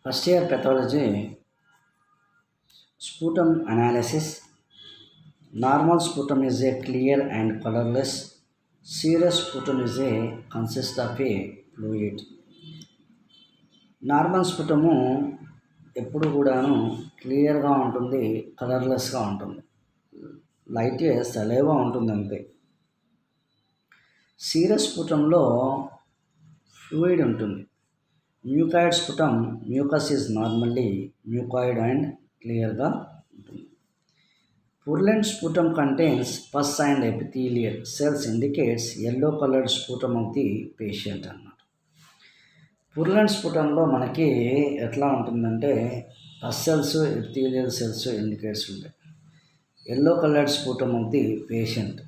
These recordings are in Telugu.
First year pathology, sputum analysis. Normal sputum is a clear and colorless. Serous sputum is a consists of a fluid. Normal sputum ఎప్పుడు కూడాను క్లియర్గా ఉంటుంది, కలర్లెస్గా ఉంటుంది, లైట్ సలైవా ఉంటుంది అంతే. సీరస్ స్ఫుటంలో ఫ్లూయిడ్ ఉంటుంది. Mucoid sputum, mucus is normally mucoid and క్లియర్గా ఉంటుంది. Purulent sputum contains pus and epithelial cells indicates yellow coloured sputum of the patient అన్నమాట. పుర్లెంట్ స్ఫుటంలో మనకి ఎట్లా ఉంటుందంటే pus cells, epithelial cells indicates ఉంటాయి. Yellow coloured sputum of the patient.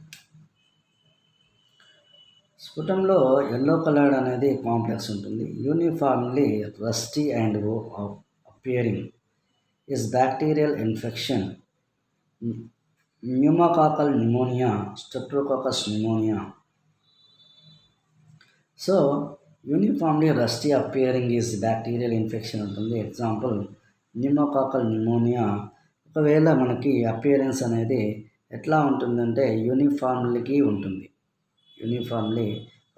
స్ఫుటంలో ఎల్లో కలర్డ్ అనేది కాంప్లెక్స్ ఉంటుంది. Uniformly rusty and appearing is bacterial infection, pneumococcal pneumonia, streptococcus pneumonia. So uniformly rusty appearing is bacterial infection ఉంటుంది. Example pneumococcal pneumonia. ఒకవేళ మనకి అపియరెన్స్ అనేది ఎట్లా ఉంటుందంటే యూనిఫామ్లీకి ఉంటుంది. యూనిఫామ్లీ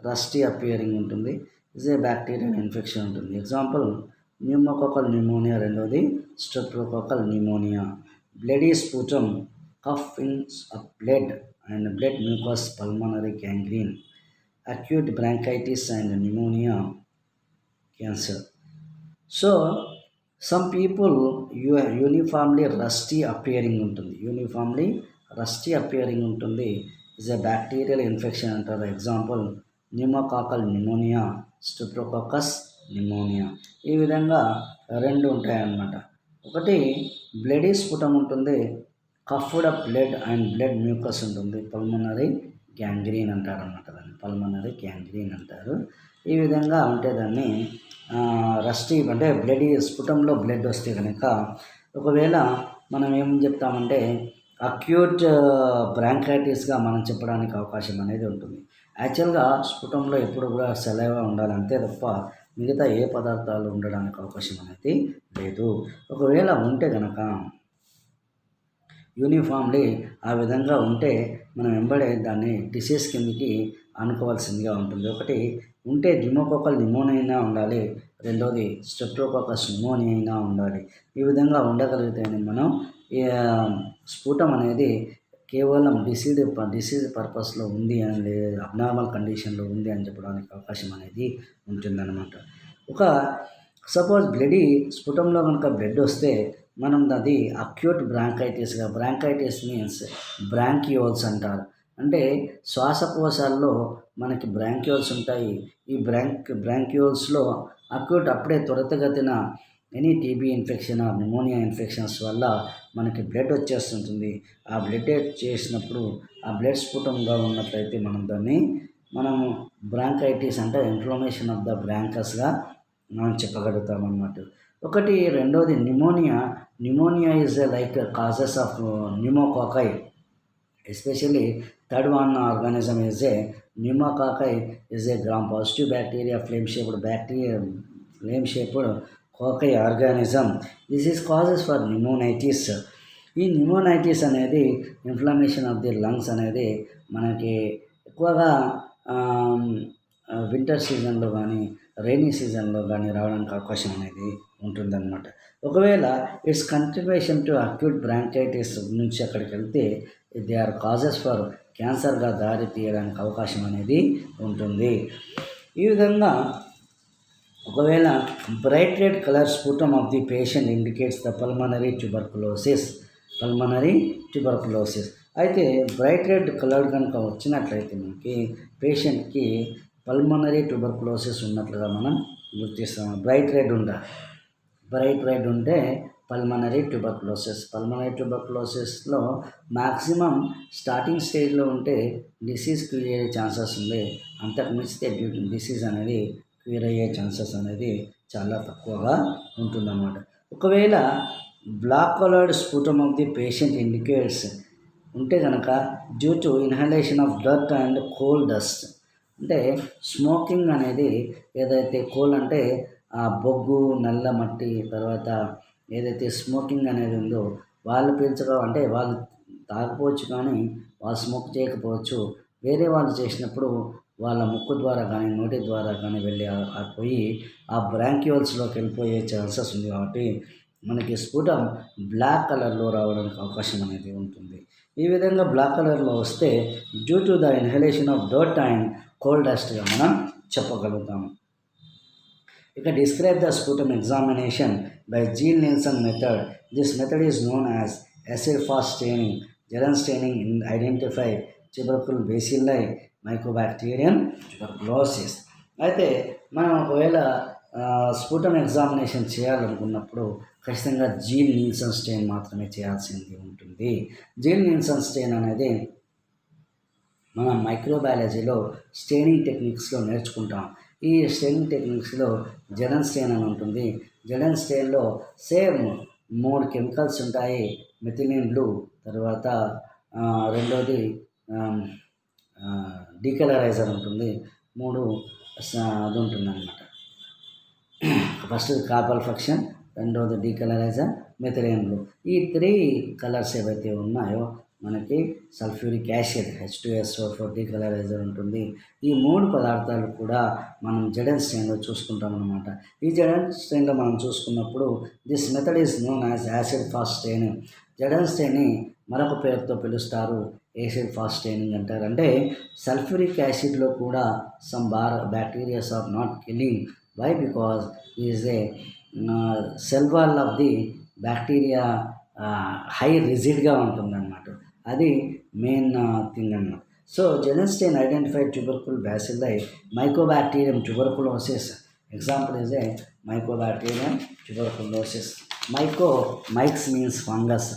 రస్టీ అపియరింగ్ ఉంటుంది. ఇజ్ ఏ బ్యాక్టీరియల్ ఇన్ఫెక్షన్ ఉంటుంది. Example pneumococcal pneumonia. రెండోది streptococcal pneumonia. Bloody sputum, cough in blood and blood mucus, pulmonary gangrene, acute bronchitis and pneumonia, cancer. So some people uniformly rusty appearing ఉంటుంది. యూనిఫామ్లీ రస్టీ అపియరింగ్ ఉంటుంది. ఇస్ ఎ బ్యాక్టీరియల్ ఇన్ఫెక్షన్ అంటారు. Example pneumococcal pneumonia, streptococcus pneumonia. ఈ విధంగా రెండు ఉంటాయన్నమాట. ఒకటి బ్లడీ స్ఫుటం ఉంటుంది, కఫ్డ్ బ్లడ్ అండ్ బ్లడ్ మ్యూకస్ ఉంటుంది, పల్మనరీ గ్యాంగ్రీన్ అంటారు అన్నమాట. దాన్ని పల్మనరీ గ్యాంగ్రీన్ అంటారు. ఈ విధంగా ఉంటే దాన్ని రస్టీ అంటే బ్లడ్ స్ఫుటంలో బ్లడ్ వస్తే కనుక ఒకవేళ మనం ఏం చెప్తామంటే అక్యూట్ బ్రాంకైటిస్గా మనం చెప్పడానికి అవకాశం అనేది ఉంటుంది. యాక్చువల్గా స్ఫుటంలో ఎప్పుడు కూడా సెలైవా ఉండాలి అంతే తప్ప మిగతా ఏ పదార్థాలు ఉండడానికి అవకాశం అనేది లేదు. ఒకవేళ ఉంటే కనుక యూనిఫామ్లీ ఆ విధంగా ఉంటే మనం వెంబడే దాన్ని డిసీజ్ కిందకి అనుకోవాల్సిందిగా ఉంటుంది. ఒకటి ఉంటే న్యూమోకాకల్ న్యూమోనియా అయినా ఉండాలి, రెండోది స్ట్రెప్టోకాకస్ న్యూమోనియా అయినా ఉండాలి. ఈ విధంగా ఉండగలిగితేనే మనం స్ఫుటం అనేది కేవలం డిసీజ్ పర్పస్లో ఉంది అని లేదు, అబ్నార్మల్ కండిషన్లో ఉంది అని చెప్పడానికి అవకాశం అనేది ఉంటుందన్నమాట. ఒక సపోజ్ బ్లడీ స్ఫుటంలో కనుక బ్లడ్ వస్తే మనం అది అక్యూట్ బ్రాంకైటిస్గా, బ్రాంకైటిస్ మీన్స్ బ్రాంకియోల్స్ అంటారు. అంటే శ్వాసకోశాల్లో మనకి బ్రాంకియోల్స్ ఉంటాయి. ఈ బ్రాంకియోల్స్లో అక్యూట్ అప్పుడే త్వరితగతిన any TB infection or pneumonia infections వల్ల మనకి బ్లడ్ వచ్చేస్తుంటుంది. ఆ బ్లడ్ చేసినప్పుడు ఆ బ్లడ్ స్ఫుటంగా ఉన్నట్లయితే మనము బ్రాంకైటిస్ అంటే ఇన్ఫ్లమేషన్ ఆఫ్ ద బ్రాంకస్గా మనం చెప్పగలుగుతామన్నమాట. ఒకటి రెండోది pneumonia is like causes of pneumococci, especially third one organism is a pneumococci is a gram positive bacteria, flame shaped cocci organism. This is causes for pneumonitis. ఈ న్యూమోనైటిస్ అనేది ఇన్ఫ్లమేషన్ ఆఫ్ ది లంగ్స్ అనేది మనకి ఎక్కువగా వింటర్ సీజన్లో కానీ రైనీ సీజన్లో కానీ రావడానికి అవకాశం అనేది ఉంటుందన్నమాట. ఒకవేళ it's contribution to acute bronchitis నుంచి అక్కడికి వెళ్తే దే ఆర్ కాజెస్ ఫర్ క్యాన్సర్గా దారి తీయడానికి అవకాశం అనేది ఉంటుంది. ఈ విధంగా ఒకవేళ bright red colour స్ఫుటం of the patient indicates the pulmonary tuberculosis. అయితే బ్రైట్ రెడ్ కలర్ కనుక వచ్చినట్లయితే మనకి పేషెంట్కి పల్మనరీ ట్యూబర్కులోసిస్ ఉన్నట్లుగా మనం గుర్తిస్తాం. బ్రైట్ రెడ్ ఉంటే పల్మనరీ ట్యూబర్కులోసిస్లో మ్యాక్సిమం స్టార్టింగ్ స్టేజ్లో ఉంటే డిసీజ్ క్యూర్ అయ్యే ఛాన్సెస్ ఉంది. అంతకు మించితే డిసీజ్ అనేది క్యూర్ అయ్యే ఛాన్సెస్ అనేది చాలా తక్కువగా ఉంటుందన్నమాట. ఒకవేళ black coloured sputum of the patient indicates ఉంటే కనుక due to inhalation of dirt and coal dust, అంటే స్మోకింగ్ అనేది ఏదైతే కోల్ అంటే ఆ బొగ్గు, నల్ల మట్టి, తర్వాత ఏదైతే స్మోకింగ్ అనేది ఉందో వాళ్ళు పీల్చడం అంటే వాళ్ళు తాగకపోవచ్చు కానీ వాళ్ళు స్మోక్ చేయకపోవచ్చు. వేరే వాళ్ళు చేసినప్పుడు వాళ్ళ ముక్కు ద్వారా కానీ, నోటి ద్వారా కానీ వెళ్ళి పోయి ఆ బ్రాంక్యూల్స్‌లోకి వెళ్ళిపోయే ఛాన్సెస్ ఉంది కాబట్టి మనకి స్ఫుటం బ్లాక్ కలర్‌లో రావడానికి అవకాశం అనేది ఉంటుంది. ఈ విధంగా బ్లాక్ కలర్‌లో వస్తే due to the inhalation of dirt and coal డస్ట్‌గా మనం చెప్పగలుగుతాము. ఇక describe the sputum examination by Ziehl Neelsen method. This method is known as acid fast staining. ZN staining in identify tubercle bacilli mycobacterium tuberculosis. అయితే మనం ఒకవేళ స్ఫుటం ఎగ్జామినేషన్ చేయాలనుకున్నప్పుడు ఖచ్చితంగా జీల్ నిల్సన్ స్టెయిన్ మాత్రమే చేయాల్సింది ఉంటుంది. జీల్ నిల్సన్ స్టెయిన్ అనేది మనం మైక్రోబయాలజీలో స్టెయినింగ్ టెక్నిక్స్లో నేర్చుకుంటాం. ఈ స్టెయినింగ్ టెక్నిక్స్లో జెరన్ స్టెయిన్ అని ఉంటుంది. జెరన్ స్టెయిన్లో సేమ్ 3 కెమికల్స్ ఉంటాయి. మెథిలిన్ బ్లూ, తర్వాత రెండోది డీకలరైజర్ ఉంటుంది. 3 అది ఉంటుందన్నమాట. ఫస్ట్ కార్బల్ ఫంక్షన్, రెండోది డీకలరైజర్, మెథిలిన్ బ్లూ. ఈ 3 కలర్స్ ఏవైతే ఉన్నాయో మనకి సల్ఫ్యూరిక్ యాసిడ్ H2SO4 డీకలరైజర్ ఉంటుంది. ఈ 3 పదార్థాలు కూడా మనం జెరన్ స్టెయిన్లో చూసుకుంటాం అన్నమాట. ఈ జెరన్ స్టెయిన్లో మనం చూసుకున్నప్పుడు this method is known as acid fast staining. ZN స్టెయిన్ని మరొక పేరుతో పిలుస్తారు, యాసిడ్ ఫాస్ట్ స్టెయినింగ్ అంటారు. అంటే సల్ఫ్యూరిక్ యాసిడ్లో కూడా some bacterias are not killing. Why? Because is a cell wall of the bacteria high రిజిడ్గా ఉంటుందన్నమాట. అది మెయిన్ థింగ్ అన్నమాట. So ZN stain identified tubercle bacilli mycobacterium tuberculosis. Example is a mycobacterium tuberculosis. Myces means fungus.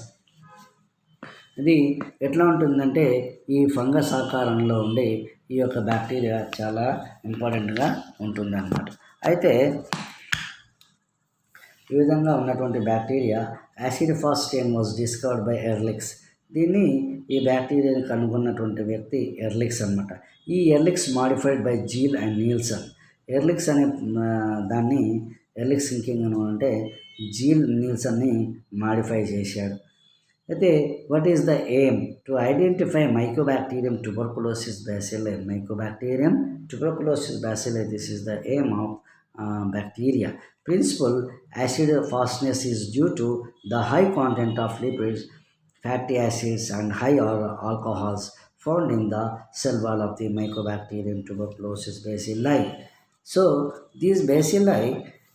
ఇది ఎట్లా ఉంటుందంటే ఈ ఫంగస్ ఆకారంలో ఉండి ఈ యొక్క బ్యాక్టీరియా చాలా ఇంపార్టెంట్గా ఉంటుందన్నమాట. అయితే ఈ విధంగా ఉన్నటువంటి bacteria acid fast stain was discovered by Ehrlich's. ఈ బ్యాక్టీరియాని కనుగొన్నటువంటి వ్యక్తి ఎర్లిక్స్ అనమాట. ఈ Ehrlich's modified by Ziehl and Neelsen. Ehrlich's అనే దాన్ని ఎర్లిక్స్ థింకింగ్ అని అంటే జీల్ నీల్సన్ని మాడిఫై చేశాడు. అయితే what is the aim? To identify Mycobacterium tuberculosis బ్యాసిల్లై. Mycobacterium tuberculosis బ్యాసిల్లై, this is the aim of bacteria. Principal acid fastness is due to the high content of lipids, fatty acids and high alcohols found in the cell wall of the Mycobacterium tuberculosis bacilli. So these bacilli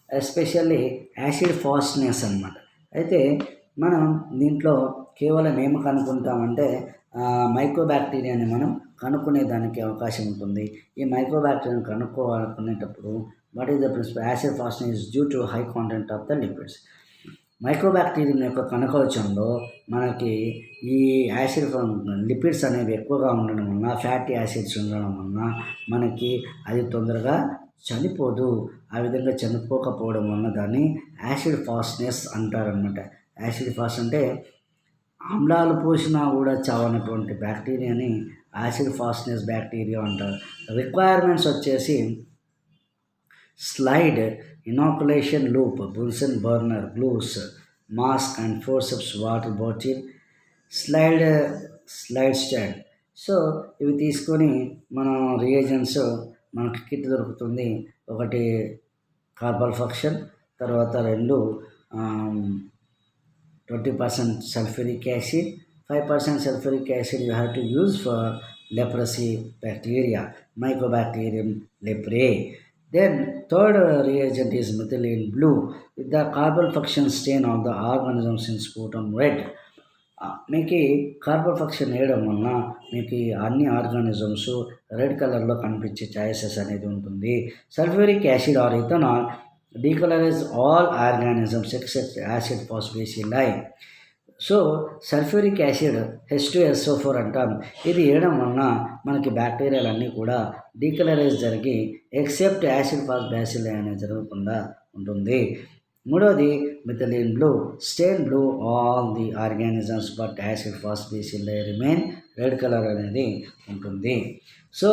especially acid fastness అన్నమాట. అయితే మనం దీంట్లో కేవలం ఏమి కనుక్కుంటామంటే మైకోబాక్టీరియాని మనం కనుక్కునేదానికి అవకాశం ఉంటుంది. ఈ మైక్రోబాక్టీరియాని కనుక్కోవాలనుకునేటప్పుడు what is the principle? Acid fastening is due to high content of the lipids. Microbacterium యొక్క కణకవచంలో మనకి ఈ యాసిడ్ లిపిడ్స్ అనేవి ఎక్కువగా ఉండడం వలన, ఫ్యాటీ యాసిడ్స్ ఉండడం వలన మనకి అది తొందరగా చనిపోదు. ఆ విధంగా చనిపోకపోవడం వలన దాన్ని యాసిడ్ ఫాస్ట్నెస్ అంటారనమాట. యాసిడ్ ఫాస్ట్ అంటే ఆమ్లాలు పోసినా కూడా చావనటువంటి బ్యాక్టీరియాని యాసిడ్ ఫాస్ట్నెస్ బ్యాక్టీరియా అంటారు. రిక్వైర్మెంట్స్ వచ్చేసి slide, inoculation loop, Bunsen burner, gloves, mask and forceps water bottle, slide stand. So ఇవి తీసుకొని మనం రియేజెంట్స్ మనకి కిట్ దొరుకుతుంది. ఒకటి కార్బల్ ఫంక్షన్, తర్వాత 2 20% sulphuric acid, 5% sulphuric acid you have to use for leprosy bacteria, Mycobacterium leprae. Then third reagent is methylene blue with the carbon function stain of the organisms in sputum red. మీకు కార్బన్ ఫంక్షన్ వేయడం వలన మీకు అన్ని ఆర్గానిజమ్స్ రెడ్ కలర్లో కనిపించే ఛాయిసెస్ అనేది ఉంటుంది. Sulphuric acid or ethanol decolourise all organisms except acid fast bacilli. So sulphuric acid H2SO4 అంటాం. ఇది వేయడం వలన మనకి బ్యాక్టీరియాలన్నీ కూడా డీకలరైజ్ జరిగి ఎక్సెప్ట్ యాసిడ్ ఫాస్ట్ బ్యాసిల్లై అనేది జరగకుండా ఉంటుంది. మూడవది methylene blue stain blue all the organisms but acid fast bacilli remain red colour అనేది ఉంటుంది. సో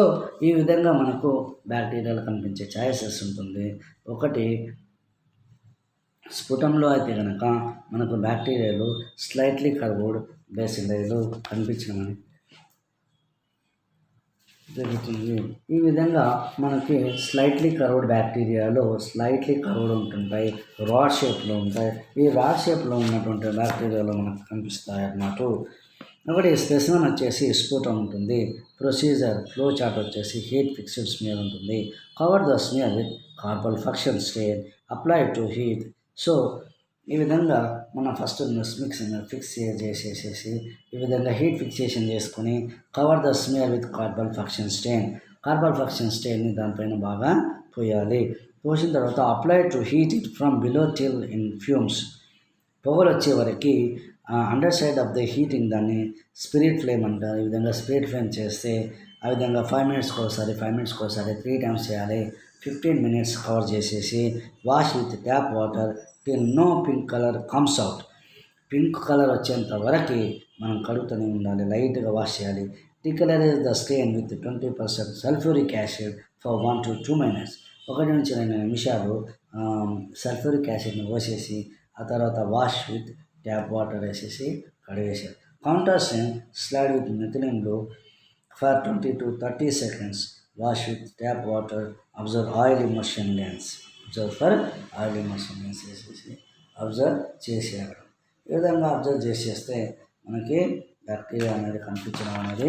ఈ విధంగా మనకు బ్యాక్టీరియాలు కనిపించే ఛాయిసెస్ ఉంటుంది. ఒకటి స్ఫుటంలో అయితే కనుక మనకు బ్యాక్టీరియాలు స్లైట్లీ కర్వ్డ్ బేసిలైలు కనిపించడం అనేది జరుగుతుంది. ఈ విధంగా మనకి స్లైట్లీ కర్వ్డ్ బ్యాక్టీరియాలో స్లైట్లీ కర్వ్డ్ ఉంటుంటాయి, రాడ్ షేప్లో ఉంటాయి. ఈ రాడ్ షేప్లో ఉన్నటువంటి బ్యాక్టీరియాలో మనకు కనిపిస్తాయి అన్నమాట. ఒకటి స్పెసిమన్ వచ్చేసి స్ఫుటం ఉంటుంది. ప్రొసీజర్ ఫ్లో చార్ట్ వచ్చేసి హీట్ ఫిక్స్డ్ స్మియర్ ఉంటుంది. Cover the smear with carbol fuchsin stain apply to heat. So ఈ విధంగా మనం ఫస్ట్ ఫిక్స్ చేసేసేసి ఈ విధంగా హీట్ ఫిక్సేషన్ చేసుకొని cover the smear with carbol fuchsin stain. Carbol fuchsin స్టెయిన్ని దానిపైన బాగా పోయాలి. పోసిన తర్వాత apply to heat it from below till in fumes. పొగలు వచ్చే వరకు under side of the heating దాన్ని స్పిరిట్ ఫ్లేమ్ అంటారు. ఈ విధంగా స్పిరిట్ ఫ్లేమ్ చేస్తే ఆ విధంగా 5 మినిట్స్కి ఒకసారి 3 టైమ్స్ చేయాలి. 15 మినిట్స్ కవర్ చేసేసి wash with tap water till no pink colour comes out. Pink colour వచ్చేంత వరకు మనం కడుగుతూనే ఉండాలి, లైట్గా వాష్ చేయాలి. Decolourise the stain with 20% sulphuric acid for 1 to 2 minutes. 1 నుంచి 2 నిమిషాలు సల్ఫ్యూరిక్ యాసిడ్ని పోసేసి ఆ తర్వాత వాష్ విత్ ట్యాప్ వాటర్ వేసేసి కడిగేసారు. కౌంటర్స్ని slide with methylene blue for 20 to 30 seconds. Wash with tap water. Observe oil immersion lens. వేసేసి అబ్జర్వ్ చేసేయాలి. ఈ విధంగా అబ్జర్వ్ చేసేస్తే మనకి బ్యాక్టీరియా అనేది కనిపించడం అనేది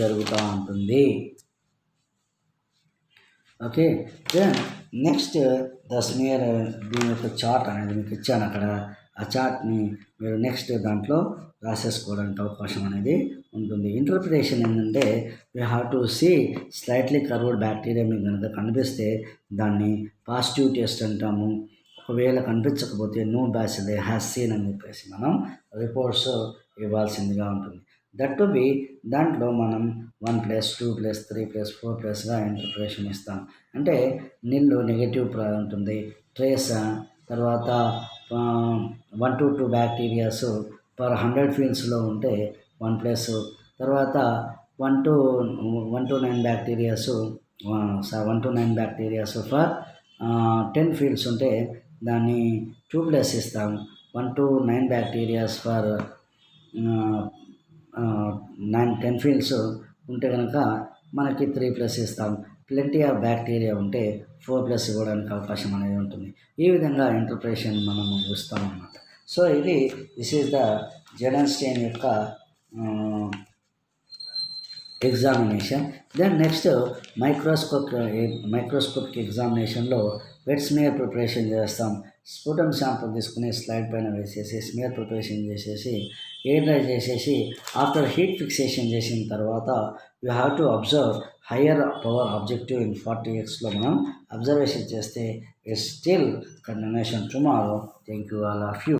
జరుగుతూ ఉంటుంది. Okay, then next the smear దీని యొక్క చార్ట్ అనేది మీకు ఇచ్చాను అక్కడ. ఆ చార్ట్ని మీరు నెక్స్ట్ దాంట్లో రాసేసుకోవడానికి అవకాశం అనేది ఉంటుంది. ఇంటర్ప్రిటేషన్ ఏంటంటే we have to see slightly curved bacteria మీకు కనుక కనిపిస్తే దాన్ని పాజిటివ్ టెస్ట్ అంటాము. ఒకవేళ కనిపించకపోతే నో బ్యాసిల్లీ హ్యాస్ సీన్ అని చెప్పేసి మనం రిపోర్ట్స్ ఇవ్వాల్సిందిగా ఉంటుంది. దట్ టు బి దాంట్లో మనం 1+, 2+, 3+, 4+గా ఇంటర్ప్రిటేషన్ ఇస్తాం. అంటే నీళ్ళు నెగటివ్ ఉంటుంది, ట్రేస్ తర్వాత 1 to 2 బ్యాక్టీరియాస్ పర్ 100 ఫీల్డ్స్లో ఉంటే 1+, తర్వాత 1 to 9 bacterias 1 to 9 bacterias for 10 fields ఉంటే దాన్ని 2+ ఇస్తాం. 1 to 9 బ్యాక్టీరియాస్ ఫర్ 10 ఫీల్డ్స్ ఉంటే కనుక మనకి 3+ ఇస్తాం. ప్లెంటీ ఆఫ్ బ్యాక్టీరియా ఉంటే 4+ ఇవ్వడానికి అవకాశం అనేది ఉంటుంది. ఈ విధంగా ఇంటర్ప్రిటేషన్ మనము ఇస్తామన్నమాట. సో దిస్ ఈజ్ ద జెడెన్స్టైన్ యొక్క ఎగ్జామినేషన్. దెన్ నెక్స్ట్ మైక్రోస్కోపిక్ ఎగ్జామినేషన్లో వెట్ స్మియర్ ప్రిపరేషన్ చేస్తాం. స్ఫుటం శాంపుల్ తీసుకుని స్లైడ్ పైన వేసేసి స్మియర్ ప్రిపరేషన్ చేసేసి ఎయిర్ డ్రై చేసేసి ఆఫ్టర్ హీట్ ఫిక్సేషన్ చేసిన తర్వాత you have to observe higher power objective in 40x మనం అబ్జర్వేషన్ చేస్తే it's still continuation tomorrow. Thank you all of you.